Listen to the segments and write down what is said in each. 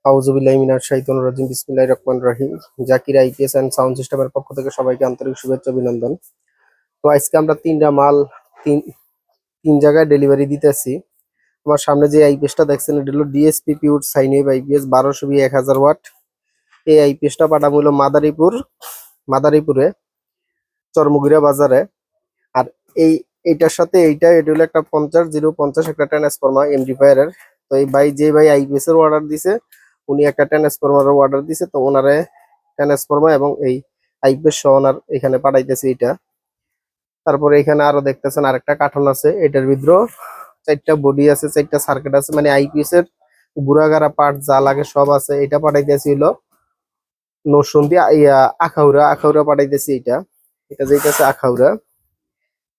আউযুবিল্লাহি মিনাশ শাইতানির রাজিম বিসমিল্লাহির রহমানির রহিম। জাকির আইপিএস এন্ড সাউন্ড সিস্টেমের পক্ষ থেকে সবাইকে আন্তরিক শুভেচ্ছা অভিনন্দন। তো আজকে আমরা তিনটা মাল তিন তিন জায়গায় ডেলিভারি দিতেছি। আমার সামনে যে আইপিএসটা দেখছেন এটা হলো DSP pure sine wave IPS 1200 V 1000 watt. এই আইপিএসটা পাঠাবো হলো মাদারীপুরে চরমুগিরা বাজারে। আর এই এইটার সাথে এটা হলো একটা 50 একটা ট্রান্সফরমার এমডিফায়ারের। তো এই ভাই যে ভাই আইপিএস এর অর্ডার দিছে উনি একটা ট্রান্সফরমারের অর্ডার দিছে, তো ওনারে ট্রান্সফরমার এবং এই আইপিএস সহ ওনার এখানে পাঠাইতেছে এটা। তারপরে এখানে আরো দেখতেছেন আরেকটা কার্টন আছে, এটার ভিতর চারটা বডি আছে, চারটা সার্কিট আছে, মানে আইপিএস এর গুড়াগাড়া পার্ট যা লাগে সব আছে। এটা পাঠাইতেছি হলো নরসিংদী আখাউড়া পাঠাইতেছি এটা। এটা যেটা আখাউড়া,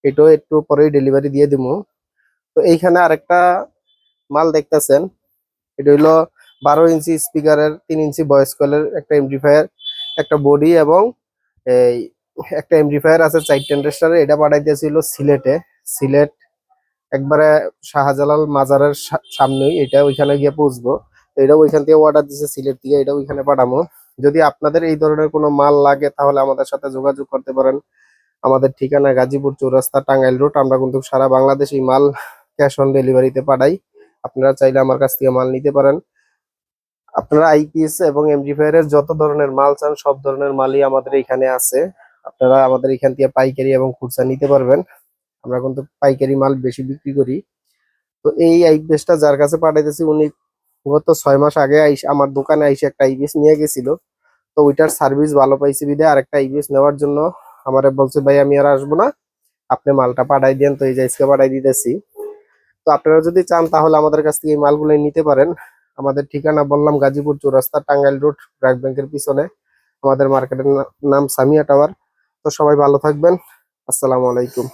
এটাও একটু পরেই ডেলিভারি দিয়ে দিব। তো এইখানে আরেকটা মাল দেখতেছেন, এটা হইলো 12 ইঞ্চি স্পিকারের 3 ইঞ্চি ভয়েস কলের একটা এমপ্লিফায়ার, একটা বডি এবং এই একটা এমপ্লিফায়ার আছে 4 টেন্ডারের। এটা পাঠাইতেছিল সিলেট একবারে শাহজালাল মাজারের সামনেই, এটা ওইখানে গিয়ে পৌঁছবো। তো এটা ওইখান থেকে অর্ডার দিছে সিলেট থেকে, এটা ওইখানে পাঠাবো। যদি আপনাদের এই ধরনের কোনো মাল লাগে তাহলে আমাদের সাথে যোগাযোগ করতে পারেন। আমাদের ঠিকানা গাজীপুর চৌরাস্তা, টাঙ্গাইল রোড। আমরা কিন্তু সারা বাংলাদেশ এই মাল ক্যাশ অন ডেলিভারিতে পাঠাই। আপনারা চাইলে আমার কাছ থেকে মাল নিতে পারেন। আপনারা আইপিএস এবং এমডিফায়ার এর যত ধরনের মাল চান সব ধরনের মালই আমাদের এখানে আছে। আপনারা আমাদের এখান থেকে পাইকারি এবং খুচরা নিতে পারবেন। আমরা কিন্তু পাইকারি মাল বেশি বিক্রি করি। তো এই আইপিএসটা যার কাছে পাঠাইতেছি উনি গত 6 মাস আগে আমার দোকানে আইসে একটা আইপিএস নিয়ে গেছিল। তো ওইটার সার্ভিস ভালো পাইছে বিদে আরেকটা আইপিএস নেওয়ার জন্য আমারে বলছে ভাই আমি আর আসবো না, আপনি মালটা পাঠাই দেন। তো এই যে আজকে পাঠাই দিতেছি। তো আপনারা যদি চান তাহলে আমাদের কাছ থেকে এই মালগুলো নিতে পারেন। আমাদের ঠিকানা বললাম গাজীপুর চৌরাস্তা, টাঙ্গাইল রোড, ব্র্যাক ব্যাংকের পিছনে। আমাদের মার্কেটের নাম সামিয়া টাওয়ার। তো সবাই ভালো থাকবেন। আসসালামু আলাইকুম।